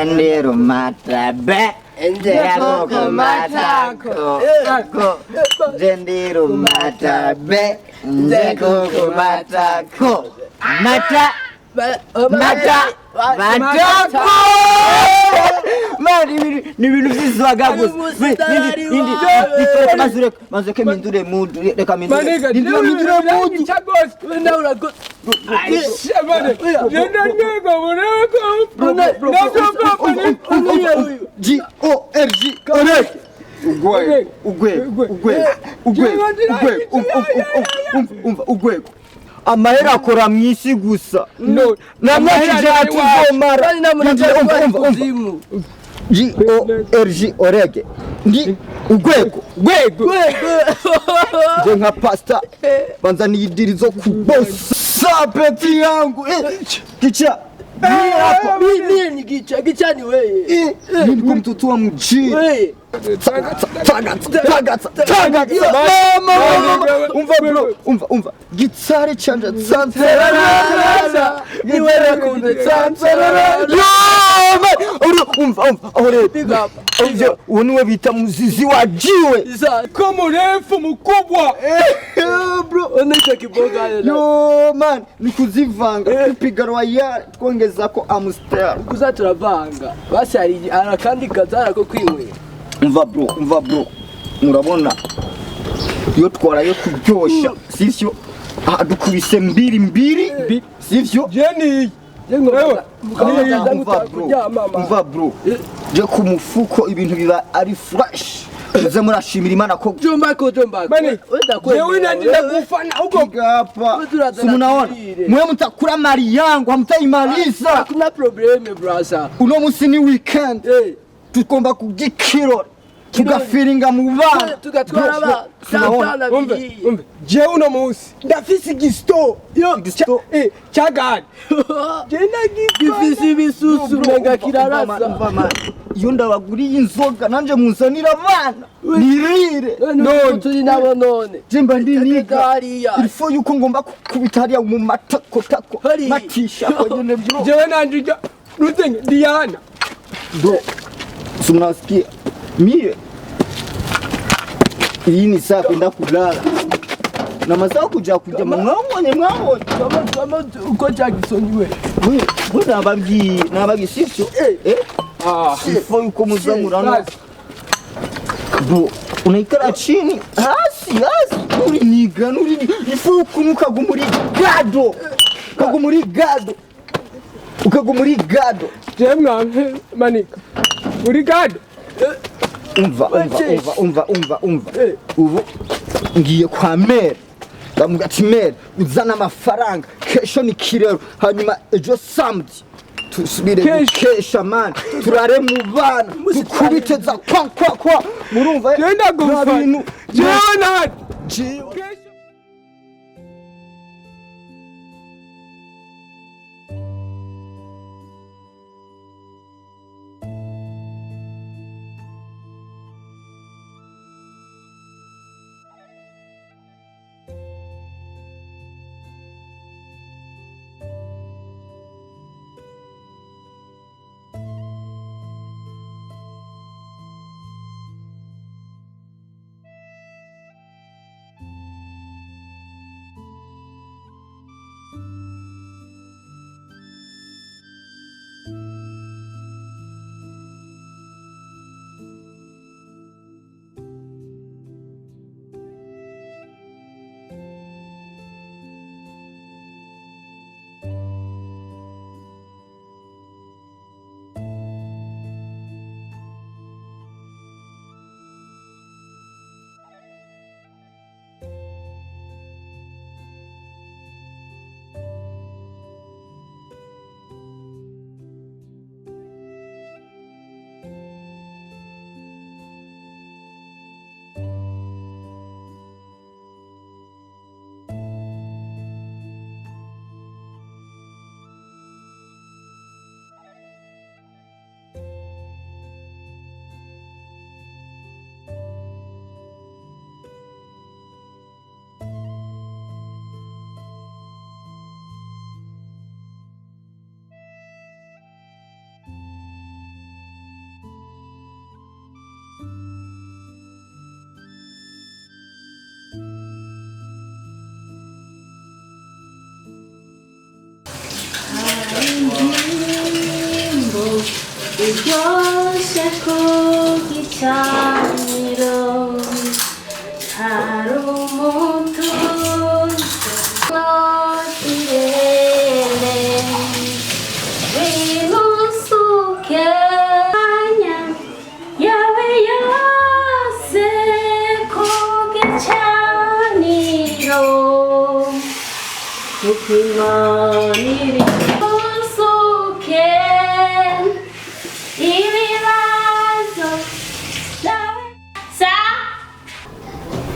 Jendero matabe Jendero matako Jendero matabe Jendero matako Mata matako Mani ni bintu vyizwaga gusa Nindi mazureke mindure mudu reka mindure mudu Ugwe amahera akora mwisi gusa namwakije atuvomara G-O-R-G orege ndi ugwego nje nka pasta banza niyidirizo kubosa peti yangu kicha Nini gicha ni wewe nini kumtoto wa mjini Tagata umva gitare chanja tsantsarara niwera kunde tsantsarara umva Oje uniwe bita mzizi wa jiwe kama refu mkubwa bro unaita kiboga yo man nikuzivanga kupiga royal twongezako Amstel kuzaturavanga basi ari kandi kazara ko kwimwe umva bro murabona yo twara yo kuryosha sivyo dukubise mbiri sivyo jeni umva bro je ku mufuko ibintu biba ari fresh uze murashimira Imana ko jomba yewe nandi ndakufana huko gapa simunaona mwe mtakura mali yangu hamtaimaliza hakuna probleme brasa uno musi ni weekend tukomba kugikiro tugafiringa mu bana tugatwara abana umve je uno musi ndafisi gisto chagani jenda gifisi bisusu menga kirarasa iyo ndabaguriye inzoga nanje munsanira abana nirire none turi nabo none jemba ndi niga ilfo yuko ngomba kubitariya mu matako matisha ko nyene bro jewe nanje rutenge Diana bro sunasikia mie hii ni saa kwenda kulala na mazao kuja mwamone kama uko Jackson wewe nabagi sivyo sifo yuko muzamurana bro unaikara chini hasi uri niga ifu ukagumuri gado jemwa manika uri gado umva ubu ngiye kwa mere ndamugati mere uzana amafaranga kesho ni kirero hanyuma ejo samedi tusubire kesha man turare mu bana dukubiteza kwa murumva genda gufana jewe Yoshe kugicaniro harumutunze notirene winusuke anya yawe yose kugicaniro kukimaniri usuke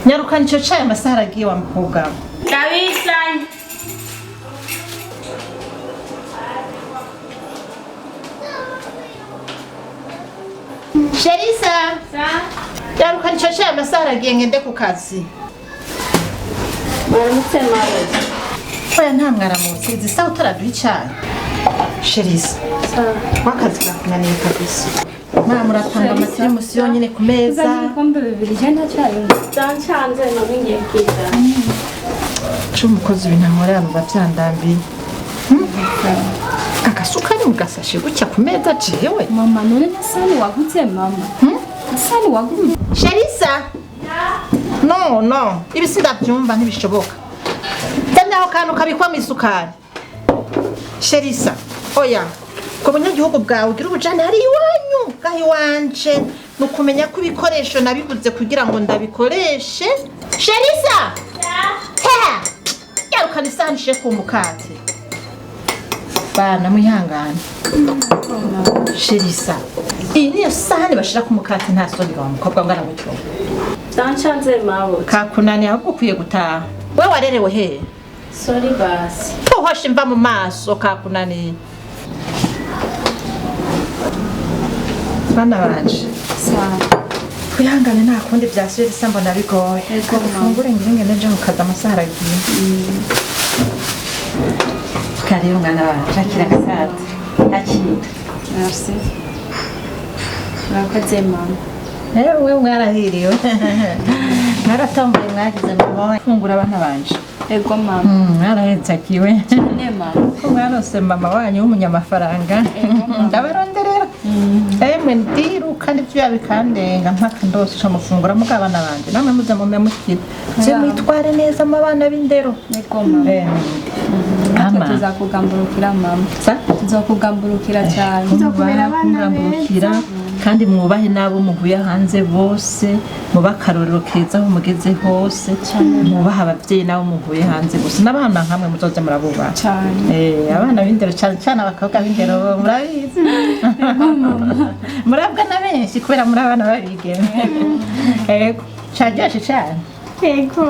Nyarukana icyo cyayi amasaha aragiye wa mukobwa we. Ndabizanye. Sherisa. Nyarukana icyo cyayi amasaha aragiye ngende ku kazi. Mwaramutse mawe. Oya nta mwaramutse izi sawa utaraduha icyayi. Sherisa. Wakazi kakunaniye kabisa. Mama muratanga amatirimusi yonyine ku meza. Ibikombe bibiri je ntacyayi. Zancanze none ngiye kwiga. Cyo umukozi binamura mu bavyandambiye. Akasukari mugasashe gucya ku meza jewe. Mama none nasani waguze mama. Nasani waguze. Sherisa. No. Ibi sindabyumva ntibishoboka. Tanyaho kantu kabikwa mu isukari. Sherisa. Oya. Ko munyagihugu bwawe ugira ubujane hari iwanyu gahi wanje nukumenya ko ibikoresho nabiguze kugira ngo ndabikoreshe. Sherisa. Heha. Yarukana isanishe ku mukate. Bana mwihangane. Sherisa. Iyi niyo sahani bashira ku mukate nta soni wa mukobwa ngana gutyo. Zancanze mawe. Kakunani ahubwo ukwiye gutaha. We warerewe he? Sorry basi. Tuhoshe mva mu maso kakunani. Bana banje. Sawa. Kwihangane nta kundi byasubira isa mbona bigoye. Fungure ngire nje mukaza amasaha aragiye. Kariyo mwana wanje akira gasate. Akira. Merci. Murakoze mama. Ewe mwarahiriwe. Mwaratambuye mwagize mama fungura abana banje. Ego mama. Mwarahetsakiwe. Ne mama. Mwarose mama wanyu w'umunyamafaranga. Ndabaronderera. Emwe ndiruka ndivyo yabikandenga mpaka ndose cyo mufungura mugabana banje. Namwe muze mu memukira. Je mwitware neza amabana b'indero. Ego mama. Mama. Tuzakugamburukira mama. Sa? Tuzakugamburukira cyane. Tuzakubera abana beza. Kandi mwubahe nabo muvuye hanze bose mubakarorero keza aho mugeze hose mwubaha abavyeyi nabo muvuye hanze bose n'abana nkamwe muzoze murabuba cyane abana b'indero cyane abakobwa b'indero murabizi murabwa na benshi kubera muri abana babigeme ego cyajyashe cyane ego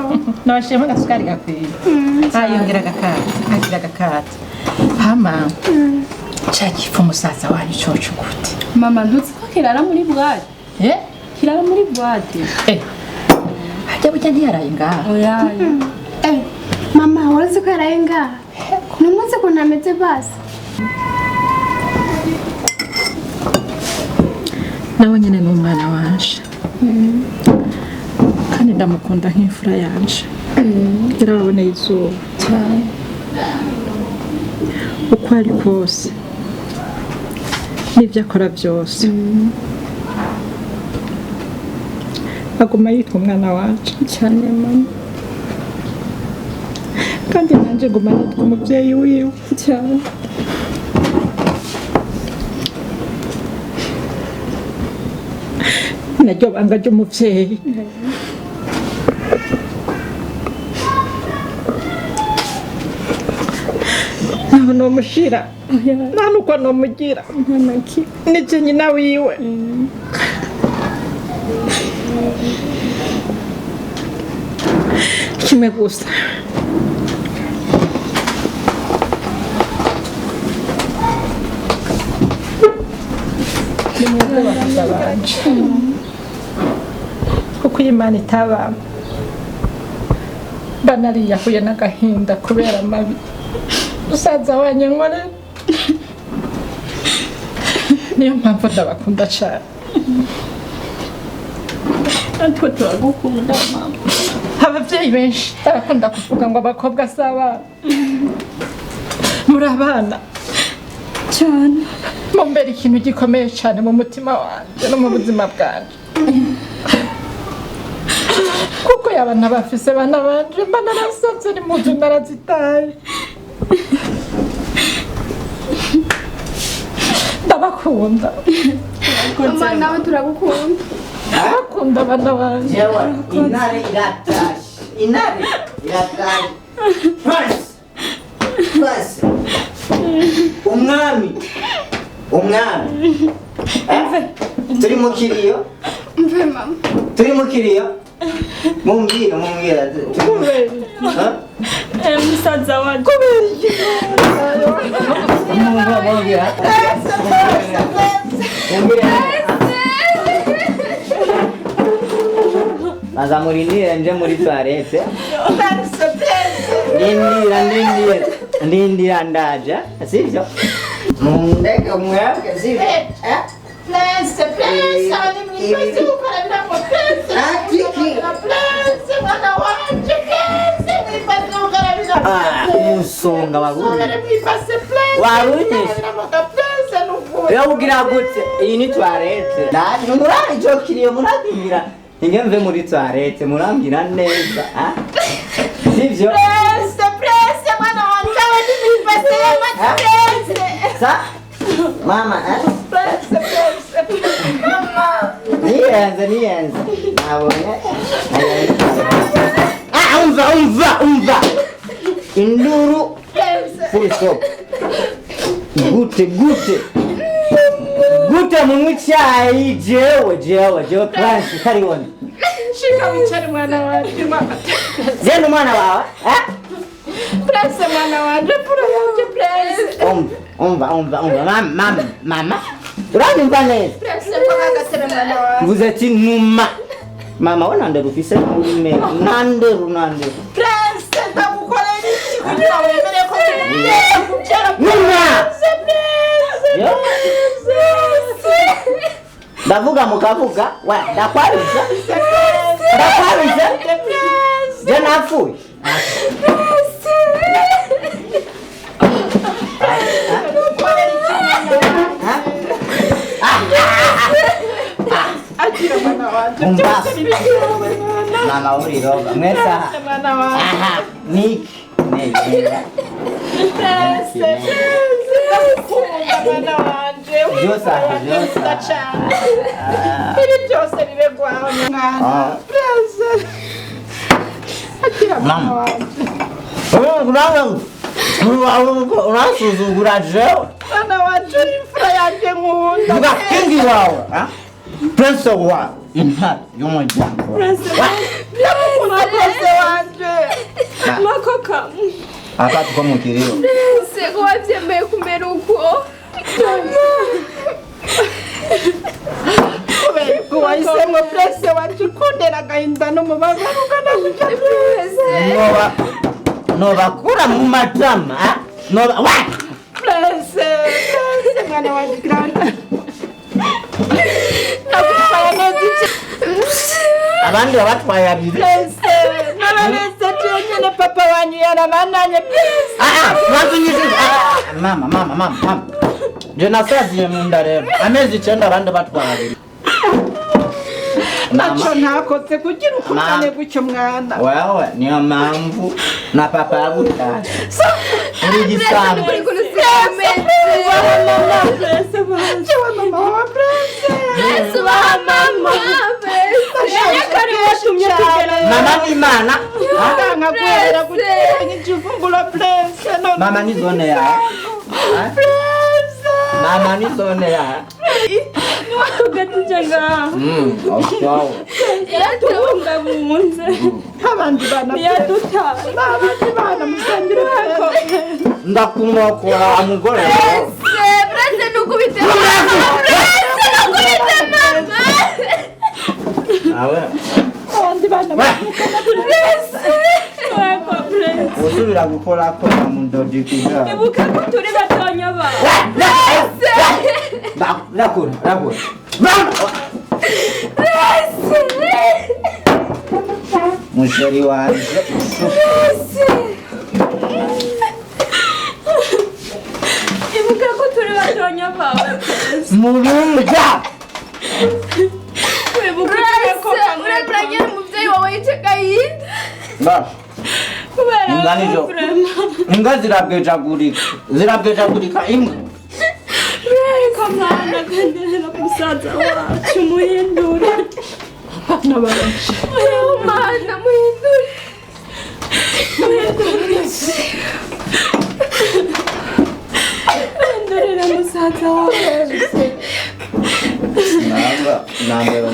nabashima gasukari gakwiye ayongera agakati hama Chaki umusaza wanyu coco gute mama ndutse ko kirara muri bwate kirara muri bwate hajya bujya ntiyaraye ngaha oya mama warazi ko yaraye ngaha numunsi ko nameze basi nawe nyine ni umwana wanje kandi ndamukunda nk'imfura yanje yarababoneye izuba cyane uko ari kose n'ibyo akora byose aguma yitwa umwana wacu cyane mama kandi nanjye nguma nitwa umubyeyi wiwe cyane naryo banga ry'umubyeyi naho nomushira nta nuko nomugira nije nyina wiwe kimwe gusa nimwe bafite abanje kuko Imana itaba banariyahuye n'agahinda kubera amabi usaza wanyu nkore niyo mpamvu ndabakunda cyane natwe turagukunda mama ababyeyi benshi barakunda kuvuga ngo abakobwa si abana muri abana cyane mumbere ikintu gikomeye cyane mu mutima wanje no mu buzima bwanje kuko yabana bafise bana banje mba narasavye ni muntu narazitaye ndabakunda mama nawe turagukunda ndabakunda bana banje Inare iratashe Prince umwami turi mu kiriyo mve mama turi mu kiriyo mumbwira musaza wanjye Maza murindire nje muri toilette ndindira ndaja sivyo mundeka mwebwe sivyo Place, ani mwipazi ukarabira ngo place, place, mwana wanje place, mwipazi ukarabira ngo musonga wabunye mwipazi place, wabunye place nuvuye. yo ugira gute iyi ni toilette ndaje murari cyo kiriyo murabwira inge mve muri toilette murambira neza sivyo Place, mwana wanje ni mwipazi place. sa mama Place. Mama. Nienze. Nabonye. Umva. Induru. Full stop. Gute mu cyayi jewe Prince karibona. Shika wichari mwana wanje mama. Zeno mwana wawe? Place mwana wanje pura yanje place. Umva. Mama. Uranyumva neza? Place kwa gatera mwana wanje. Vous êtes numa. Mama wana ndarufise muri nande. Place ndagukorera iki kugira wemere ko kubyara Numa. Ndavuga mukavuga wa ndakwariza. Je napfuye. akira mwana wanje. Mama uri roga mwesa. Mwana wanje. Aha, Nick. Neza. Mwana wanje. Josa. Ibi byose bibe gwawe mwana. Place. Akira mwana wanje. Unasuzugura jewe. Mwana wanje imfura yanje nkunda. Vuga kingi wawe. Prince wa intare y'umuryango. Ndakukunda place wanje. makoka Akati ko mukiriyo. sego wabyemeye kumera uko Kubera wahisemo place wanje kundera agahinda n'umubabaro ukanakuja Nobakura mu matama. place mwana wanje grande. Nakutwara neza iki Abandi babatwaye abiri. place nabaneze jenyene papa wanyu yarabananye place. Mama. Je nasaziye mu nda rero. Amezi 9 abandi batwaye abiri. Naco nakoze kugira ukundane gutyo mwana. Wewe niyo mpamvu na papa yagutaye. Uri gisambu. Jewe mama wa place. Mama ni Imana. Ndanga kwera kugira ngivumbula place no. Mama ni zone ya. Mama ni zone ya. tugatuje ngaho Wow. yatubungabunze Abandi bana yadutaye abandi bana musangire Ndakumokora umugore. Brase nukubite Awe. abandi bana Usubira gukora ko mu ndodi kuja. ibuka ko turi batonya ba Nakura. Musheri wanje. ibuka ko turi batonya murumbya Uraburagira umubyeyi wawe yicaga yinda. Imbwa zirabwejagurika imbwa. Kamana kanderera musaza wacu muhindure. Mana muhindure. Muhindurira musaza wacu. Nambera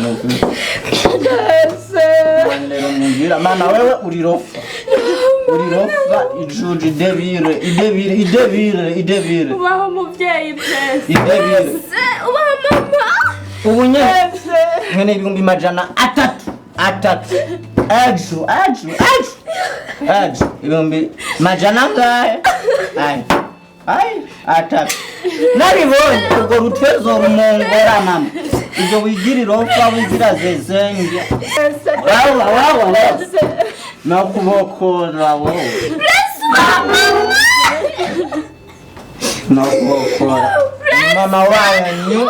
mubwira mana wewe urirofa ijuju idebire Ubaho mubyeyi Prince. idebire Ubaho mama. ubunye mwene ibihumbi majana atatu aju ibihumbi majana ngahe atatu nabibonye urwo rutezo rumongora mama ibyo wigirira upfa wigira zezenge wawa nakubokora wowe nakubokora mama wanyu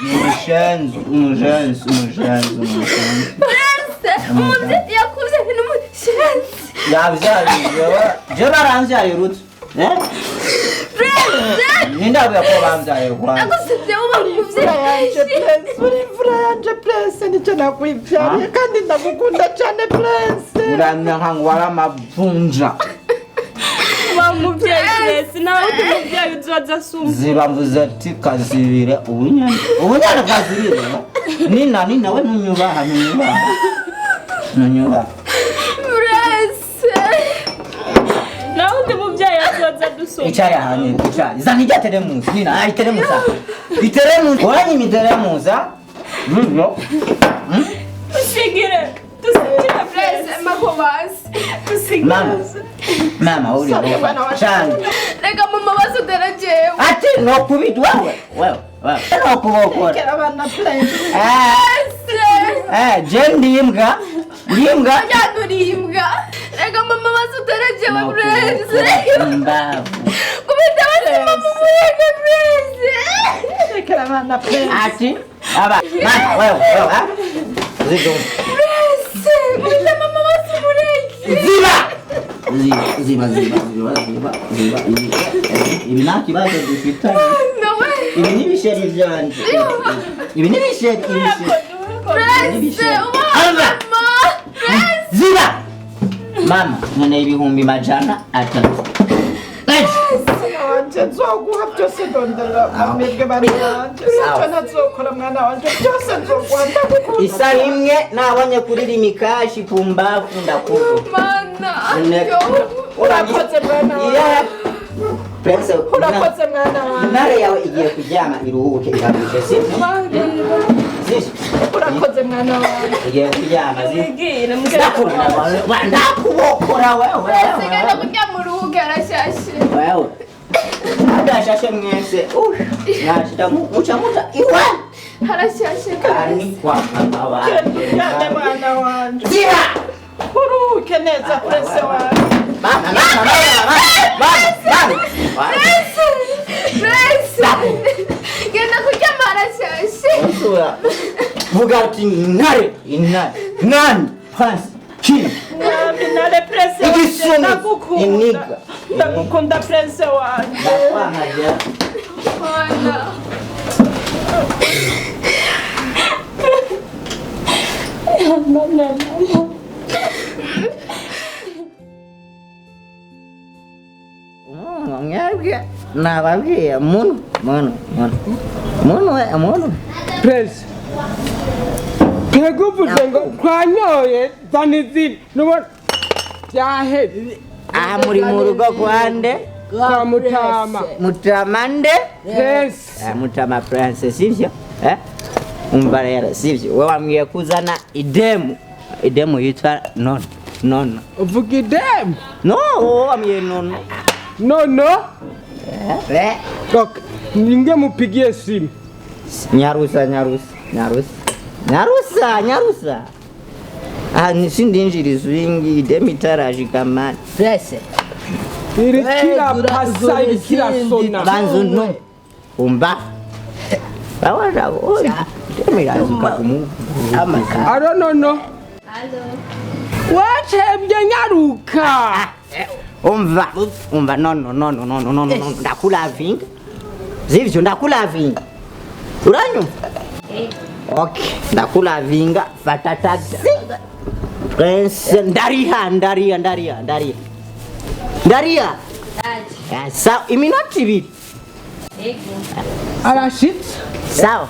umushenzi Umubyeyi yakuze n'umushenzi. yabyariye je baranzyaye ruto nindabuye ko banzyaye kwa Nagusabye uba umubyeyi. Imfura yanje Prince nicyo nakwibyariye kandi ndagukunda cyane Prince. uramya nkangu waramavunja Uba umubyeyi Prince nawe undi mubyeyi uzoza asumba. ziba mvuze ati kazibire ubunyana kazibire nina we nunyubaha Prince. Nawe undi mubyeyi azoza dusumba. icyari ahanye icyari zana ijya teremusi nina ari teremusa iteremusi wanyi miteremusa bibyo Usigire. Tusigire Prince makobasi. Tusigire. mama uri cyane Rega mama basudarajewe. ati no kubitwa wewe no kubokora Kera bana Prince. je ndimbwa Yandurimbwa. Rega mama basudarajewe Prince. mbavu Kubita basima mumurege Prince. Kera bana Prince. ati aba mama wewe zido Prince. Kubita mama basumurege. ziba ibi nta kibazo dufitanye Nawe. ibi ni ibisheri byanje ibi ni ibisheri Prince. Mama. ziba mama none ibihumbi majana atatu Wanje nzoguha byose ndondera amebwe bari banje. Icyo ntazokora mwana wanje byose nzoguha ndagukunda. isa rimwe nabonye kurira imikashi ku mbavu ndakuvuga Mana. Urakoze mwana wanje. Prince Urakoze mwana wanje. intare yawe igiye kuryama iruhuke irabije sibyo Urakoze mwana wanje. igiye kuryama Igire ndakubokora wewe Sigana kurya mu ruhuge arashashe. wewe adashashe mwese nashita mucha iwe Harashashe kani kwa mama Yande mwana wanje. zira Uruhuke neza Prince wanje. mama Prince. Genda kurya marashashe. usura vuga ati intare nani Prince kini Nale Prince wanje. Igisumi. Ndagukunda. Iniga. Ndagukunda Prince wanje. ndakwangaje Mana. mwebwe nababwiye muntu Prince. Peguvuze ngo twanyoye zanizini nubona byaheze aha muri mu rugo kwande kwa Mutama. mutamande Prince. mutama Prince sivyo umva rero sivyo wewe wambwiye kuzana idemu yitwa nono Uvuga idemu. no wowe wambwiye nono Nono. Okay. Ninge mupigie simu. nyarusa aha nisindinjiriza wingi idemu itaraje kamani Prince. iri kirapasa kirasona banzu no umba bawara oya temirazuka kumu aronono wachebye nyaruka umva no ndakula vinga zivyo ndakula vinga uranyu okay ndakula vinga fata taxi prince ndaria sawa iminota ibiri arashitse sawa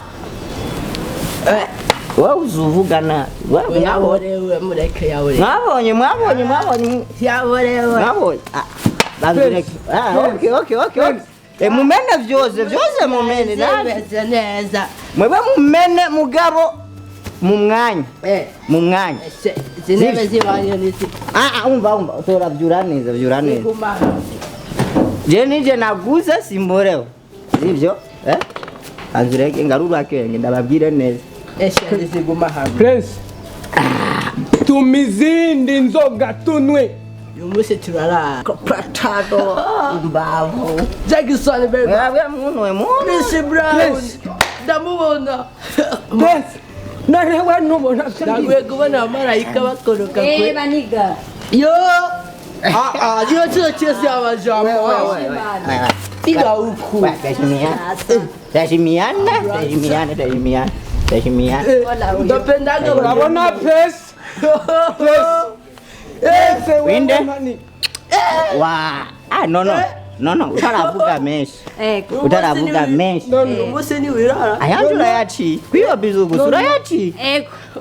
wewe uzuvugana yaborewe mureke yaborewe mwabonye yaborewe mwabonye okay mumene vyose mumene neza neza mwebe mumene mugabo mu mwanya zinebe zibanye nisi umva utora vyura neza je nije naguze simborewe sivyo azureke ngarura kenge ndababwire neza eshe ziguma hamwe Prince tumizindi nzoga tunwe yumuse turara Pratago mbavu Jackson baby wewe munwe Chris Brown ndamubona Prince narewe ntubona ndagwe kubona amarayika bakoroka kwe baniga yo yo cyo cyose abajambo tiga uku ndapendaga urabona Prince winde no utaravuga menshi umunsi ni wirara ayanje urayaci kwiba bizugu urayaci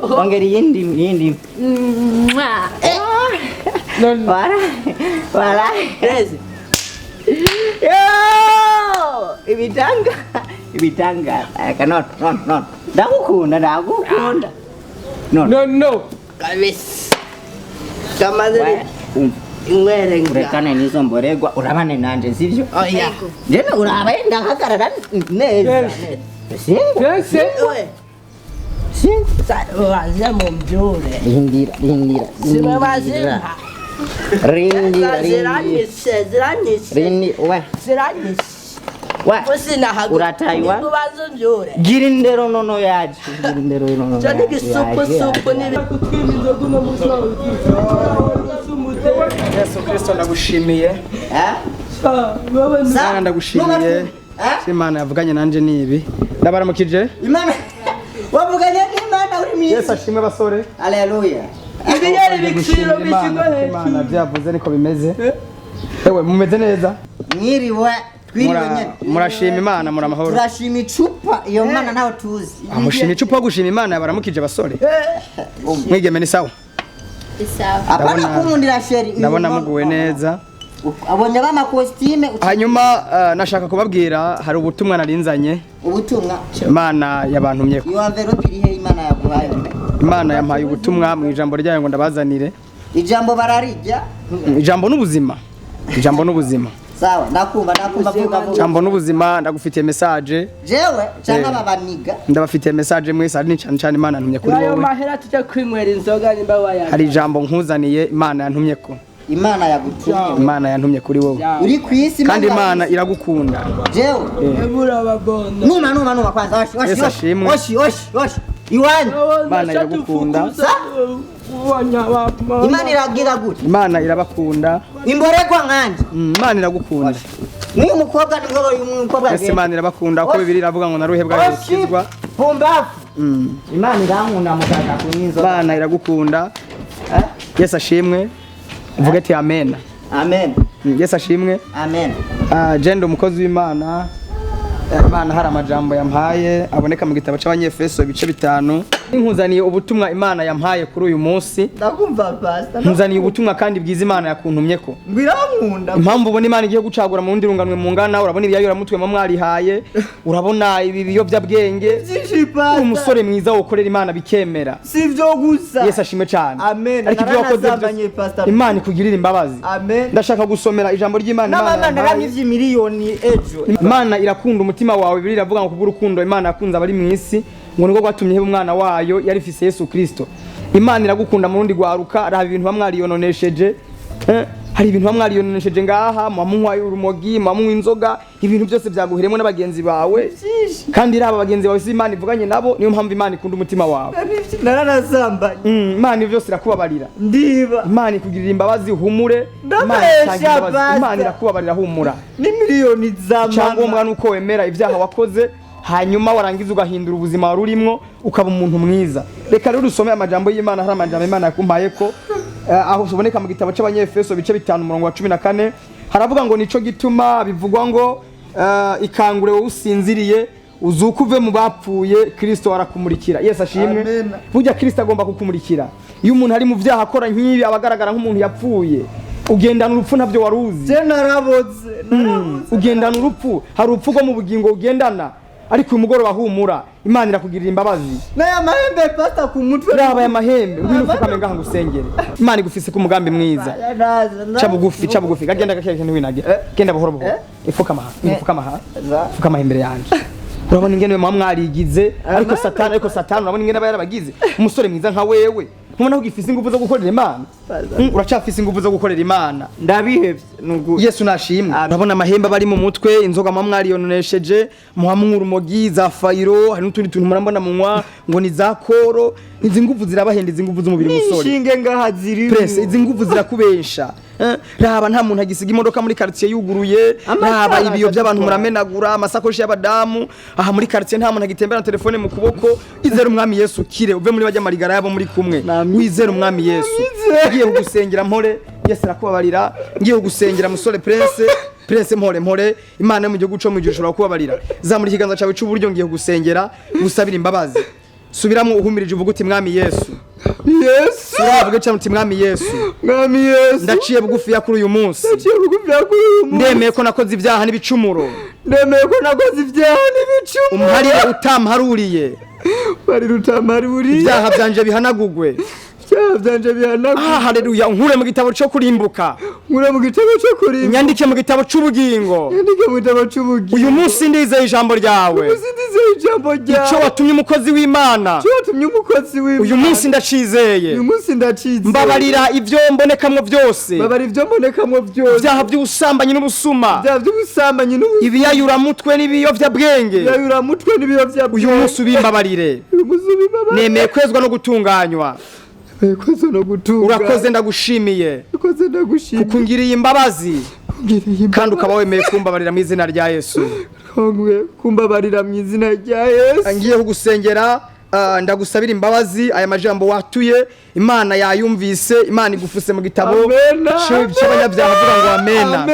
ongera yindi wala crazy yo ibitanga cannot ndagukunda no kabisa kamazeri ingwerenga rekane nizo mboregwa urabane nanje sivyo oya jene urabenda hakarara neza Prince waje mu mbyure rindira sibabazima rindira urataiwa gira indero nono yaje cyane gisupu ni Yesu Kristo ndagushimiye Sana ndagushimiye Imana yavuganye nanje nibi ndabaramukije Imana wavuganye n'Imana uri mwiza Yesu ashimwe basore Haleluya ibiyari bikiro bikigo Imana byavuze niko bimeze Ewe mumeze neza mwiriwe murashima Imana muri amahoro turashima icupa iyo Mana naho tuzi amushima icupa wo gushima Imana yabaramukije basore mwigeme ni sawa apana kumundira sheri ndabona muguwe neza abonye bama costume hanyuma nashaka kubabwira hari ubutumwa narinzanye ubutumwa Imana yabantumye iyo envelope iri he Imana yaguhaye Imana yampaye ubutumwa mu ijambo ryayo ngo ndabazanire ijambo bararijya ijambo n'ubuzima sawa ndakumva vuga ijambo n'ubuzima ndagufitiye message jewe cyangwa babaniga ndabafitiye message mwese ari cyane Imana yantumye kuri wowe wowe mahera tujya kwinywera inzoga nimba waya hari ijambo nkuzaniye Imana yantumye ko Imana yagutumye Imana yantumye kuri wowe uri kwisi kandi Imana iragukunda jewe ebura babondo numa kwanza Yesu ashimwe oshi iwanyu Imana iragukunda Imana iragira gute Imana irabakunda imboregwa nkanje Imana iragukunda ni umukobwa ni umukobwa Yesu Imana irabakunda uko Bibiliya iravuga ngo naruhe bwagukizwa pumbafu Imana irankunda mukaka kuninzo Imana iragukunda Yesu ashimwe uvuge ati amen Yesu ashimwe amen Jendo umukozi w'Imana Imana hari amajambo yampaye aboneka mu gitabo cy'Abanyefeso ibice 5 nkuzaniye ubutumwa Imana yampaye kuri uyu munsi ndakumva pastor nkuzaniye ubutumwa kandi bwiza Imana yakuntumye ko ngirankunda impamvu ubona Imana igiye gucagura mu ndirunganwe mu ngana urabona ibiyayura mutwe mu mwarihaye urabona ibi biyobya bwenge umusore mwiza ukorera Imana bikemera sivyo gusa Yesu ashimwe cyane amen ariko ibyo wakoze Imana ikugirira imbabazi amen ndashaka gusomera ijambo ry'Imana Imana ndaramye miliyoni ejo Imana irakunda umutima wawe Bibiliya iravuga ngo kubw'urukundo Imana yakunze abari mu isi ngo niko gwatumye heba umwana wayo yarifise Yesu Kristo Imana iragukunda mu rundi gwaruka raba ibintu bamwariyononesheje hari ibintu bamwariyonesheje ngaha munywa urumogi munywa inzoga ibintu byose byaguhiremo n'abagenzi bawe kandi raba abagenzi bawe Imana ivuganye nabo niyo mpamvu Imana ikunda umutima wawe naranazambanye Imana byose irakubabarira ndiba Imana ikugirira imbabazi humure Imana irakubabarira humura ni miliyoni z'amana cyangwa nuko wemera ibyaha wakoze hanyuma warangiza ugahindura ubuzima warurimwo ukaba umuntu mwiza reka rero usome amajambo y'Imana hari amajambo Imana yakumpaye ko aho uboneka mu gitabo cy'abanyefeso bice 5:14 haravuga ngo nico gituma bivugwa ngo ikangure wowe usinziriye uzuka uve mu bapfuye Kristo arakumurikira Yesu ashimwe burya Kristo agomba kukumurikira iyo umuntu ari mu byaha akora nk'ibi abagaragara nk'umuntu yapfuye ugendana urupfu ntabyo waruzi je naraboze ugendana urupfu hari urupfu rwo mu bugingo ugendana ariko uyu mugoroba humura Imana irakugirira imbabazi naya mahembe pasta ku mutwe raba ya mahembe ngwino ufukame ngaha ngusengere Imana igufise ku mugambi mwiza cha bugufi gagenda gakeke ntiwinage genda buhoro buhoro ifukama imbere yanje urabona ingene mwarigize ariko satani urabona ingene bayarabagize umusore mwiza nka wewe ntubona ko gifise ingufu zo gukorera Imana uracafise ingufu zo gukorera Imana ndabihevye Yesu nashimwe urabona amahembe bari mu mutwe inzoga mwariyonesheje muhamwe urumogi za fayiro hari n'utundi tuntu murambona munywa ngo ni za koro izi ngufu zirabahenda izi ngufu z'umubiri musore nishinge ngaha ziri presse izi ngufu zirakubesha raba nta muntu agisiga imodoka muri quartier yuguruye raba ibiyo by'abantu muramenagura amasakoshi y'abadamu aha muri quartier nta muntu agitembera telefone mu kuboko izera umwami Yesu kire uve muri bajya marigara yabo muri kumwe wizera umwami Yesu ngiye kugusengera mpore Yesu arakubabarira ngiye kugusengera musore Prince mpore Imana yo mu gihugu cyo mu gihe ushobora kubabarira zamura ikiganza cyawe cy'uburyo ngiye kugusengera gusabira imbabazi subiramo uhumirije uvuga uti mwami Yesu uravuga cyane uti mwami Yesu ndaciye bugufi ya kuri uyu munsi ndemeye ko nakoze ibyaha n'ibicumuro umharire utamharuriye ibyaha byanje bihanagugwe haleluya nkure mu gitabo cyo kurimbuka nyandike mu gitabo cy'ubugingo uyu munsi ndizeye ijambo ryawe icyo watumye umukozi w'Imana uyu munsi ndacizeye mbabarira ibyo mbonekamwo byose ibyaha by'ubusambanyi n'ubusuma ibiyayuramutwe n'ibiyovyabwenge uyu munsi ubimbabarire nemeye kwezwa no gutunganywa urakoze ndagushimiye kuko ngiriye imbabazi kandi ukaba wemeye kumbabarira mu izina rya Yesu ngiye kugusengera ndagusabira imbabazi aya majambo watuye Imana yayumvise Imana igufuse mu gitabo cy'abanyabyaha avuga ngo amena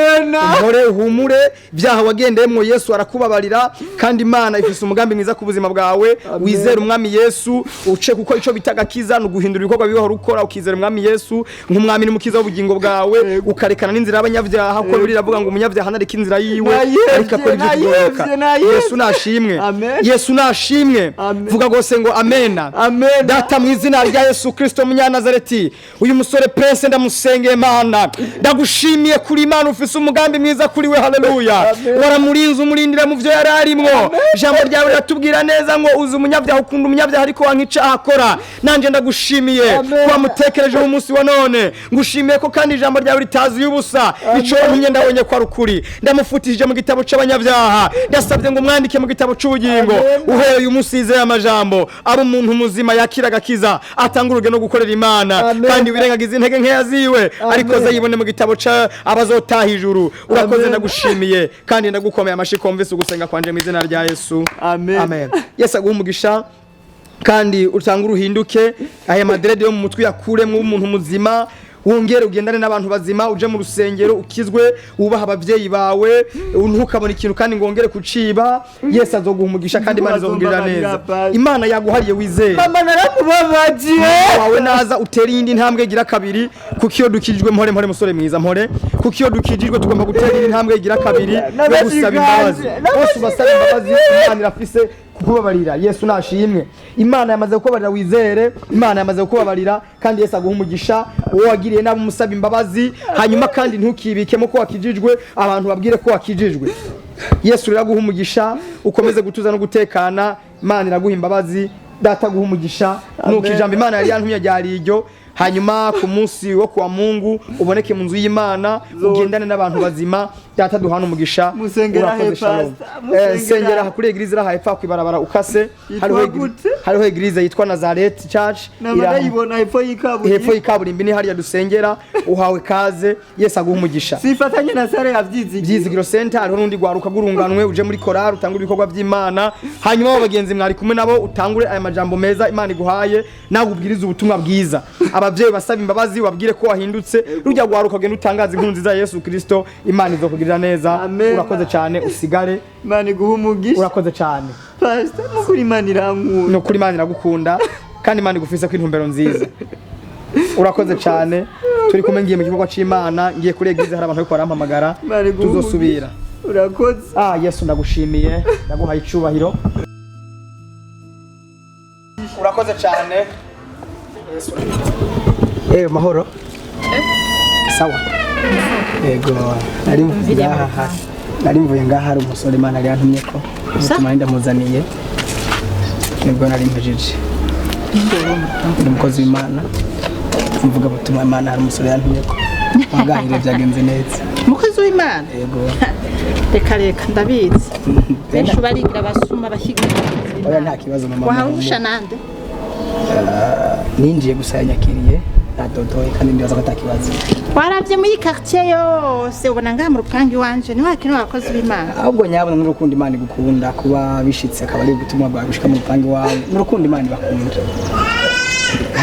mpore humure byaha wagendeyemo Yesu arakubabarira kandi Imana ifise umugambi mwiza ku buzima bwawe wizera umwami Yesu uce kuko ico bitagakiza no guhindura ibikorwa bibaho rukora ukizera umwami Yesu nk'umwami n'umukiza w'ubugingo bwawe ukarekana n'inzira y'abanyabyaha ko biravuga ngo umunyabyaha nareka inzira yiwe ariko akora ibyo kugoroka Yesu nashimwe vuga gose ngo amena data mu izina rya Yesu Kristo Munyanazareti uyu musore Prince ndamusengeye Mana ndagushimiye kuri Imana ufise umugambi mwiza kuri we haleluya waramurinze umurindira mu byo yari arimwo ijambo ryawe riratubwira neza ngo uzi umunyabyaha ukunda umunyabyaha ariko wankica akora nanje ndagushimiye kwa mutekereje mu munsi wa none ngushimiye ko kandi ijambo ryawe ritazi y'ubusa ico ntunye ndabonye kwa rukuri ndamufutije mu gitabo c'abanyabyaha ndasabye ngo mwandike mu gitabo c'ubugingo uhereye uyu munsi izeye amajambo abo umuntu muzima yakira gakiza atangurugeno no gukorera Imana kandi wirengagiza intege nkeya ziwe ariko zayibone mu gitabo ca abazotaha ijuru urakoze ndagushimiye kandi ndagukomeye amashiko mvise ugusenga kwanje mu izina rya Yesu amen Yesu aguhumugisha kandi utanga uruhinduke aya madrede yo mu mutwe yakuremwe umuntu muzima wongere ugendane n'abantu bazima uje mu rusengero ukizwe ubaha abavyeyi bawe ntukabona ikintu kandi ngongere kuciba Yesu azoguhumugisha kandi Imana izokugirira neza Imana yaguhariye wizeye mama naramubabajiye wawe naza utera iyindi ntambwe igira kabiri kuko iyo dukijijwe mpore musore mwiza mpore kuko iyo dukijijwe tugomba gutera iyindi ntambwe igira kabiri yo gusaba imbabazi bose basaba imbabazi Imana irafise kukubabarira Yesu nashimwe Imana yamaze kukubabarira wizere Imana yamaze kukubabarira kandi Yesu aguhumugisha uwo wagiriye nabo musaba imbabazi hanyuma kandi ntukibikemo ko wakijijwe abantu babwire ko wakijijwe Yesu riraguhumugisha ukomeze gutuza no gutekana Imana iraguha imbabazi data guhumugisha nuko ijambo Imana yari yantumye ryari iryo hanyuma ku munsi wo kwa Mungu uboneke mu nzu y'Imana ugendane n'abantu bazima data duhana umugisha Musengera he pastor, sengera kuri eglise ira hepfa kwibarabara ukase hariho eglise yitwa Nazareth Church Ndayibona hepfo y'ikaburimbi ni hariya dusengera uhawe kaze Yesu aguha umugisha sifatanye na sare Byizigiro Center hariho n'undi gwaruka gurunganwe uje muri korari utangura ibikorwa by'Imana hanyuma abagenzi mwari kumwe nabo utangure aya majambo meza Imana iguhaye nawe ubwiriza ubutumwa bwiza abavyeyi basaba imbabazi wabwire ko wahindutse rujya gwaruka genda utangaza inkuru nziza Yesu Kristo Imana izokugirira neza urakoze cyane usigare Imana iguha umugisha urakoze cyane pastor mukuri Imana irankunda no kuri Imana iragukunda kandi Imana igufise ko intumbero nziza urakoze cyane turi kumwe ngiye mu gikorwa c'Imana ngiye kuri eglise hari abantu bari barampamagara tuzosubira urakoze Yesu ndagushimiye ndaguhaye icubahiro urakoze cyane Yesu mahoro sawa yego nari mvuye ngaha hari umusore Imana yari yantumye ko utuma ndamuzaniye nibwo nari mpejeje ni umukozi w'Imana mvuga butuma Imana hari umusore yantumye ko waganire byagenze neza umukozi w'Imana yego reka ndabizi benshi barigira basuma bashigira oya nta kibazo mama wahusha nande ninjiye gusa yanyakiriye nadodoye kandi ndibaza ko atakibazo waravye muri quartier yose ubona ngaha mu rupangi wanje ni wakino abakozi b'Imana ahubwo nyabona n'urukundo Imana igukunda kuba bishitse akaba ari ubutumwa bwawe gushika mu rupangi wawe n'urukundo Imana ibakunda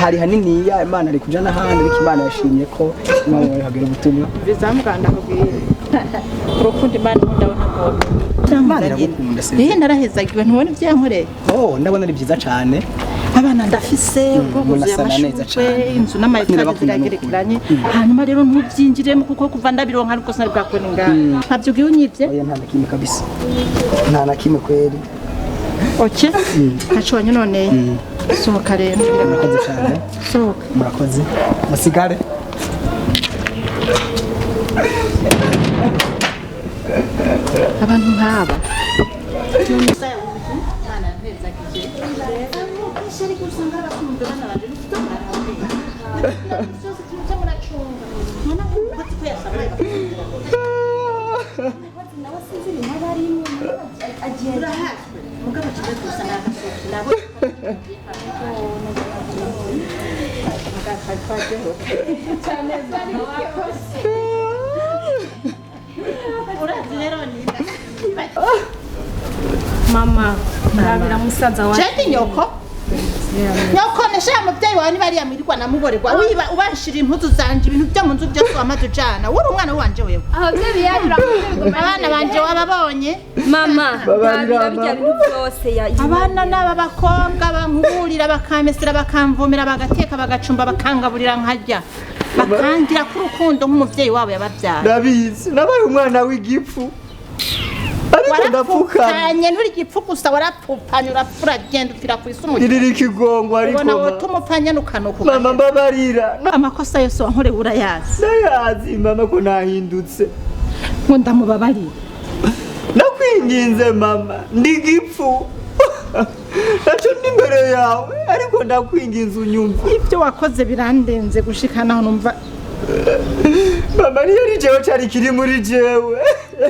hari hanini ya Imana ari kuja n'ahandi ariko Imana yashimye ko Imana yawe hagira ubutumwa bizamuganda kubwiye urukundo Imana ndabona ko Imana iragukunda se narahezagiwe ntubona ivyo yankoreye ndabona ari byiza cyane abana ndafise ubwoguzuye amashurwe inzu n'amayetaje ziragerekeranye hanyuma rero ntubyinjiremo kuko kuva ndabironka ariko sinari bwakora ngaha ntabyo ugiye unyivye oya nta nakimwe kabisa nta nakimwe kweri oke hacobanye none sohoka rero murakoze cyane sohoka murakoze musigare abantu nk'aba Mama, ndabira musaza wa. Jendi nyoko nesha mubyeyi wawe niba ariya mirirwa namuborerwa wiba ubashira impuzu zanje ibintu byo mu nzu byose wamaze ujana uri umwana wanje wewe Aho byo biyarira abana banje wababonye Mama, ndabira bijya bintu byose ya. abana n'aba bakobwa bankuburira bakamesera bakamvomera bagateka bagacumba bakangaburira nkarya bakangira ku rukundo nk'umubyeyi wabo yababyara ndabizi nabaye umwana w'igipfu ariko warapfukanye nturi gipfu gusa warapfupanye urapfura genda upfira ku isi umutima iriri kigongo ariko ubona wotuma upfanya nukanuka mama mbabarira amakosa yose wankoreye urayazi ndayazi mama ko nahindutse ngo ndamubabarira nakwinginze mama ndi gipfu naco ndi imbere yawe ariko ndakwinginze unyumva ibyo wakoze birandenze gushikana numva mama niyo ari jewe cari kiri muri jewe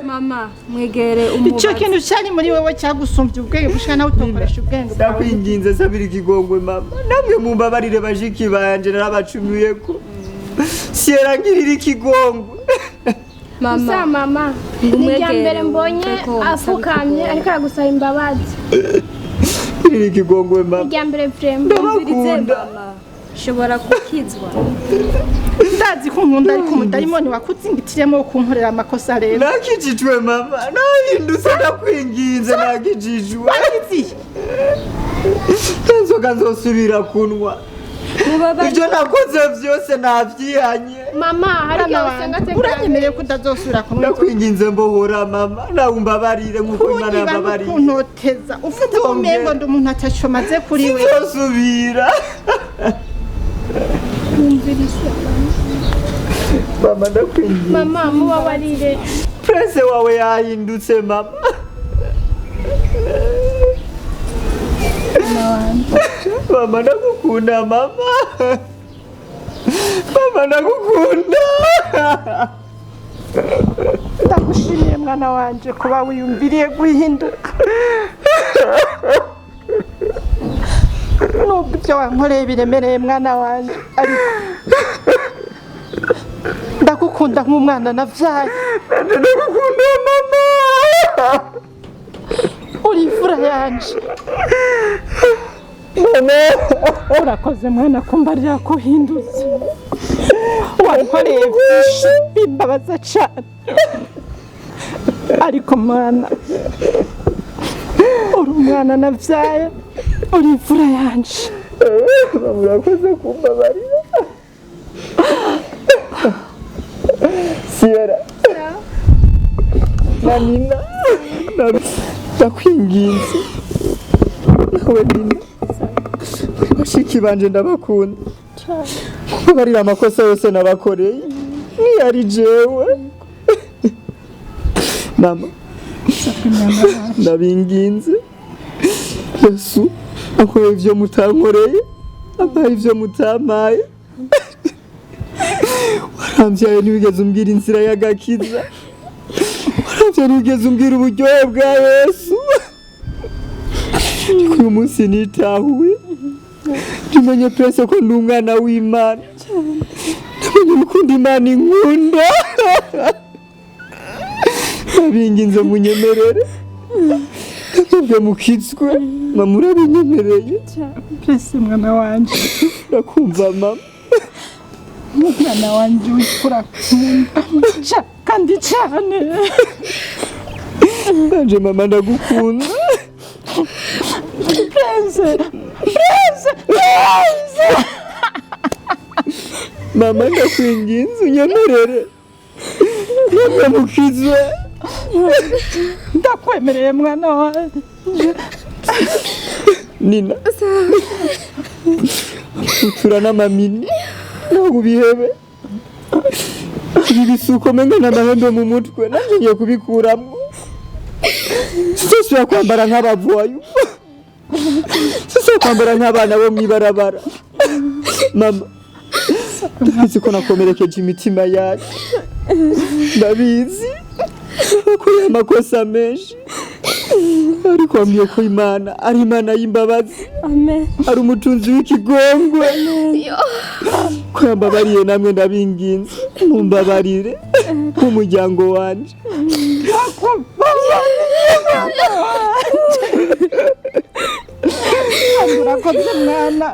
Mama, mwegere umubaza. icyo kintu cyari muri wewe cyagusumbye ubwenge gushika nawe utokoresha ubwenge bwawe ndakwinginze sabira ikigongwe mama namwe mumbabarire bashiki banje narabacumiye ko siera ngirira ikigongwe Mama, Nijambere mbonye afukamye ariko aragusaba imbabazi. ngirira ikigongwe mama Nijambere frame. ndabakunda shobora kukizwa. ndazi ko nkunda ariko umudayimoni wakuzingitiremo kunkorera amakosa rero nakijijwe mama nahindutse ndakwinginze nakijijwe wagize nzoga nzosubira kunwa ibyo nakoze byose navyihanye Mama, hari usanga uranyemereye ko utazosubira kumwe ndakwinginze mbohora mama nawe umbabarire nk'uko Imana yambabariye kuntoteza ufite ubumengo ndi umuntu atacomaze kuri we sinzosubira mama ndakwinginze Mama, mubabarire. prince wawe yahindutse mama mama ndagukunda mama mama ndagukunda. Ndagushimiye mwana wanje kuba wiyumviriye guhinduka. Nubwo ibyo wankoreye biremereye mwana wanje, ariko ndagukunda nk'umwana navyaye. Ndagukunda mama. Uri imfura yanje. Urakoze mwana kumbarira ko uhindutse. Wankoreye byinshi bimbabaza cyane, ariko mwana uri umwana navyaye, uri imfura yanje. Urakoze kumbabarira. Sierra na Nina ndakwinginze nawe Nina bashiki banje ndabakunda kubarira amakosa yose nabakoreye niyari jewe mama ndabinginze Yesu akoreye ivyo mutankoreye abaye ivyo mutamaye waramvyaye ntiwigeze umbwira inzira y'agakiza waramvyaye ntiwigeze umbwira uburyohe bwa Yesu ariko uyu munsi nitahuye ndimenye twese ko ndi umwana w'Imana ndamenye ukunda Imana inkunda ndabinginze munyemerere ndabwe mukizwe mama urabinyemereye Prince mwana wanje ndakumva mama mwana wanje wikura kandi cyane nanje mama ndagukunda Prince mama ndakwinginze unyemerere ndabwe mukizwe ndakwemereye mwana wanje Nina utura n'amamini ntabwo ubihebe ibi bisuko menga n'amahembe mu mutwe nanjye ngiye kubikuramo sisubira kwambara nk'abavuwayo sisubira kwambara nk'abana bo mw'ibarabara mama ndabizi ko nakomerekeje imitima yacu ndabizi nakoreye amakosa menshi ariko wambwiye ko Imana ari Imana y'imbabazi. Amen. Ari umutunzi w'ikigongwe. Ko yambabariye namwe ndabinginze mumbabarire nk'umuryango wanje. Urakoze mwana.